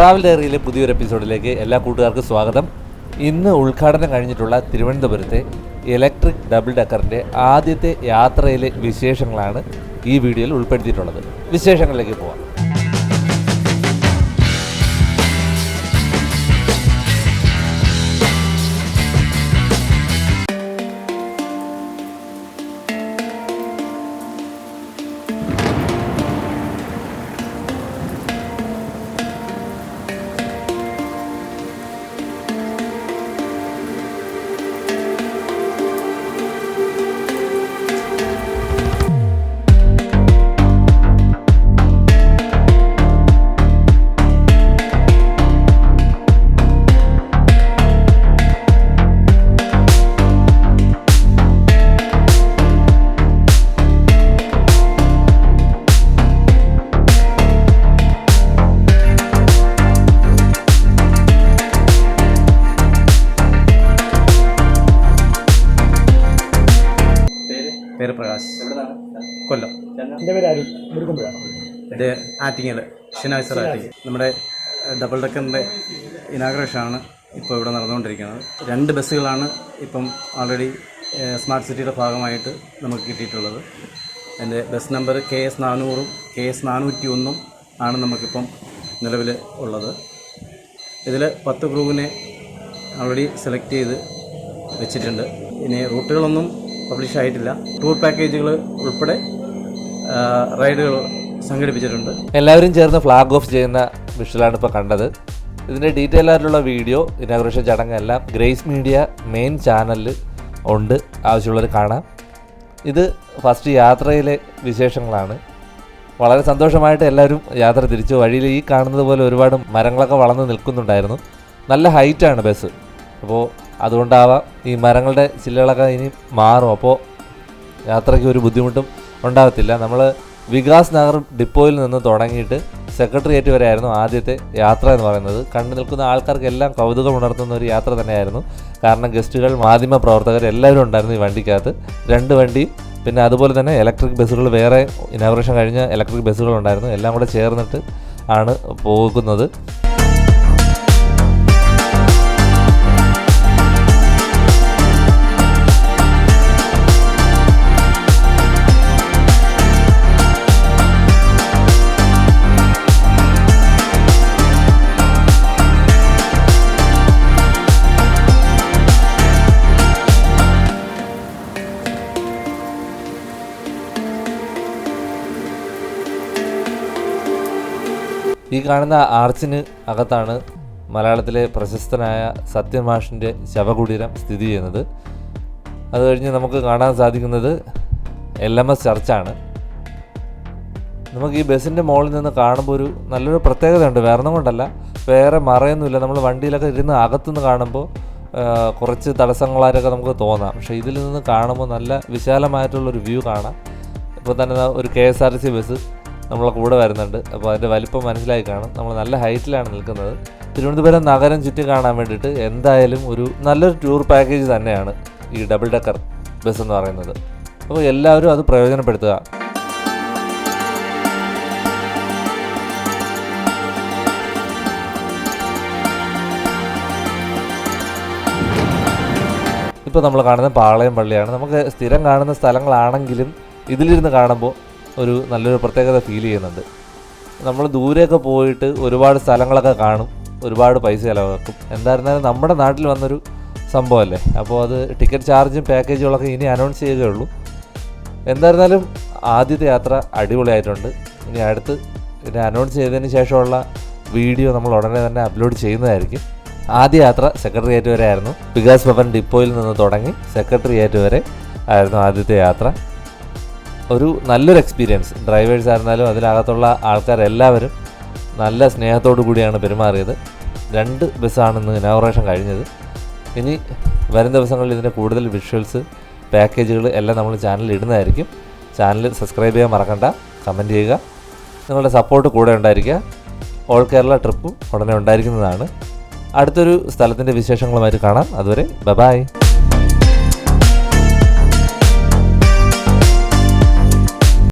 Travel ഡയറിയിലെ പുതിയൊരു എപ്പിസോഡിലേക്ക് എല്ലാ കൂട്ടുകാർക്കും സ്വാഗതം. ഇന്ന് ഉദ്ഘാടനം കഴിഞ്ഞിട്ടുള്ള തിരുവനന്തപുരത്തെ ഇലക്ട്രിക് ഡബിൾ ഡെക്കറിൻ്റെ ആദ്യത്തെ യാത്രയിലെ വിശേഷങ്ങളാണ് ഈ വീഡിയോയിൽ ഉൾപ്പെടുത്തിയിട്ടുള്ളത്. വിശേഷങ്ങളിലേക്ക് പോവാം. പേര് പ്രകാശ്, കൊല്ലം. എൻ്റെ പേര് അരുൺ, ഇത് ആറ്റിങ്ങൽ ഷിനായ്സർ ആറ്റിങ്ങൽ. നമ്മുടെ ഡബിൾ ഡെക്കറിൻ്റെ ഇനാഗ്രേഷനാണ് ഇപ്പോൾ ഇവിടെ നടന്നുകൊണ്ടിരിക്കുന്നത്. 2 ബസ്സുകളാണ് ഇപ്പം ഓൾറെഡി സ്മാർട്ട് സിറ്റിയുടെ ഭാഗമായിട്ട് നമുക്ക് കിട്ടിയിട്ടുള്ളത്. എൻ്റെ ബസ് നമ്പർ KS 400 KS 401 ആണ് നമുക്കിപ്പം നിലവിൽ ഉള്ളത്. ഇതിൽ 10 ക്രൂവിനെ ഓൾറെഡി സെലക്ട് ചെയ്ത് വെച്ചിട്ടുണ്ട്. ഇനി റൂട്ടുകളൊന്നും പബ്ലിഷ് ആയിട്ടില്ല. ടൂർ പാക്കേജുകൾ ഉൾപ്പെടെ റൈഡുകൾ സംഘടിപ്പിച്ചിട്ടുണ്ട്. എല്ലാവരും ചേർന്ന് ഫ്ലാഗ് ഓഫ് ചെയ്യുന്ന വിഷ്വലാണ് ഇപ്പോൾ കണ്ടത്. ഇതിൻ്റെ ഡീറ്റെയിൽ ആയിട്ടുള്ള വീഡിയോ, ഇനാഗുറേഷൻ ചടങ്ങെല്ലാം ഗ്രേസ് മീഡിയ മെയിൻ ചാനലിൽ ഉണ്ട്, ആവശ്യമുള്ളവർ കാണാം. ഇത് ഫസ്റ്റ് യാത്രയിലെ വിശേഷങ്ങളാണ്. വളരെ സന്തോഷമായിട്ട് എല്ലാവരും യാത്ര തിരിച്ചു. വഴിയിൽ ഈ കാണുന്നത് പോലെ ഒരുപാട് മരങ്ങളൊക്കെ വളർന്ന് നിൽക്കുന്നുണ്ടായിരുന്നു. നല്ല ഹൈറ്റാണ് ബസ്. അപ്പോൾ അതുകൊണ്ടാവാം ഈ മരങ്ങളുടെ ചില്ലകളൊക്കെ ഇനി മാറും. അപ്പോൾ യാത്രയ്ക്ക് ഒരു ബുദ്ധിമുട്ടും ഉണ്ടാകത്തില്ല. നമ്മൾ വികാസ് നഗർ ഡിപ്പോയിൽ നിന്ന് തുടങ്ങിയിട്ട് സെക്രട്ടേറിയറ്റ് വരെ ആയിരുന്നു ആദ്യത്തെ യാത്ര എന്ന് പറയുന്നത്. കണ്ടു നിൽക്കുന്ന ആൾക്കാർക്കെല്ലാം കൗതുകം ഉണർത്തുന്ന ഒരു യാത്ര തന്നെയായിരുന്നു. കാരണം ഗസ്റ്റുകൾ, മാധ്യമ പ്രവർത്തകർ എല്ലാവരും ഉണ്ടായിരുന്നു ഈ വണ്ടിക്കകത്ത്. 2 വണ്ടിയും പിന്നെ അതുപോലെ തന്നെ ഇലക്ട്രിക് ബസ്സുകൾ, വേറെ ഇനാഗുറേഷൻ കഴിഞ്ഞ ഇലക്ട്രിക് ബസ്സുകളുണ്ടായിരുന്നു. എല്ലാം കൂടെ ചേർന്നിട്ട് ആണ് പോകുന്നത്. ഈ കാണുന്ന ആർച്ചിന് അകത്താണ് മലയാളത്തിലെ പ്രശസ്തനായ സത്യമാഷിൻ്റെ ശവകുടീരം സ്ഥിതി ചെയ്യുന്നത്. അത് കഴിഞ്ഞ് നമുക്ക് കാണാൻ സാധിക്കുന്നത് LMS ചർച്ചാണ്. നമുക്ക് ഈ ബസ്സിൻ്റെ മുകളിൽ നിന്ന് കാണുമ്പോൾ ഒരു നല്ലൊരു പ്രത്യേകതയുണ്ട്. വേറെ ഒന്നും കൊണ്ടല്ല, വേറെ മറയൊന്നുമില്ല. നമ്മൾ വണ്ടിയിലൊക്കെ ഇരുന്ന് അകത്തുനിന്ന് കാണുമ്പോൾ കുറച്ച് തടസ്സങ്ങളായിട്ടൊക്കെ നമുക്ക് തോന്നാം. പക്ഷേ ഇതിൽ നിന്ന് കാണുമ്പോൾ നല്ല വിശാലമായിട്ടുള്ളൊരു വ്യൂ കാണാം. ഇപ്പോൾ തന്നെ ഒരു KSRTC ബസ് നമ്മളെ കൂടെ വരുന്നുണ്ട്. അപ്പോൾ അതിൻ്റെ വലിപ്പം മനസ്സിലായി കാണും. നമ്മൾ നല്ല ഹൈറ്റിലാണ് നിൽക്കുന്നത്. തിരുവനന്തപുരം നഗരം ചുറ്റി കാണാൻ വേണ്ടിയിട്ട് എന്തായാലും ഒരു നല്ലൊരു ടൂർ പാക്കേജ് തന്നെയാണ് ഈ ഡബിൾ ഡെക്കർ ബസ് എന്ന് പറയുന്നത്. അപ്പോൾ എല്ലാവരും അത് പ്രയോജനപ്പെടുത്തുക. ഇപ്പോൾ നമ്മൾ കാണുന്നത് പാളയം പള്ളിയാണ്. നമുക്ക് സ്ഥിരം കാണുന്ന സ്ഥലങ്ങളാണെങ്കിലും ഇതിലിരുന്ന് കാണുമ്പോൾ ഒരു നല്ലൊരു പ്രത്യേകത ഫീൽ ചെയ്യുന്നുണ്ട്. നമ്മൾ ദൂരെയൊക്കെ പോയിട്ട് ഒരുപാട് സ്ഥലങ്ങളൊക്കെ കാണും, ഒരുപാട് പൈസ ചിലവാക്കും. എന്തായിരുന്നാലും നമ്മുടെ നാട്ടിൽ വന്നൊരു സംഭവമല്ലേ. അപ്പോൾ അത് ടിക്കറ്റ് ചാർജും പാക്കേജുകളൊക്കെ ഇനി അനൗൺസ് ചെയ്യുകയുള്ളൂ. എന്തായിരുന്നാലും ആദ്യത്തെ യാത്ര അടിപൊളിയായിട്ടുണ്ട്. ഇനി അടുത്ത് ഇതിനെ അനൗൺസ് ചെയ്തതിന് ശേഷമുള്ള വീഡിയോ നമ്മൾ ഉടനെ തന്നെ അപ്ലോഡ് ചെയ്യുന്നതായിരിക്കും. ആദ്യ യാത്ര സെക്രട്ടേറിയറ്റ് വരെ ആയിരുന്നു. വികാസ് ഭവൻ ഡിപ്പോയിൽ നിന്ന് തുടങ്ങി സെക്രട്ടേറിയറ്റ് വരെ ആയിരുന്നു ആദ്യത്തെ യാത്ര. ഒരു നല്ലൊരു എക്സ്പീരിയൻസ്. ഡ്രൈവേഴ്സ് ആയിരുന്നാലും അതിനകത്തുള്ള ആൾക്കാരെല്ലാവരും നല്ല സ്നേഹത്തോടു കൂടിയാണ് പെരുമാറിയത്. 2 ബസ്സാണ് ഇന്ന് ഇനാഗുറേഷൻ കഴിഞ്ഞത്. ഇനി വരും ദിവസങ്ങളിൽ ഇതിൻ്റെ കൂടുതൽ വിഷ്വൽസ്, പാക്കേജുകൾ എല്ലാം നമ്മൾ ചാനലിൽ ഇടുന്നതായിരിക്കും. ചാനൽ സബ്സ്ക്രൈബ് ചെയ്യാൻ മറക്കണ്ട, കമൻറ്റ് ചെയ്യുക. നിങ്ങളുടെ സപ്പോർട്ട് കൂടെ ഉണ്ടായിരിക്കുക. ഓൾ കേരള ട്രിപ്പും ഉടനെ ഉണ്ടായിരിക്കുന്നതാണ്. അടുത്തൊരു സ്ഥലത്തിൻ്റെ വിശേഷങ്ങളുമായിട്ട് കാണാം. അതുവരെ ബൈ.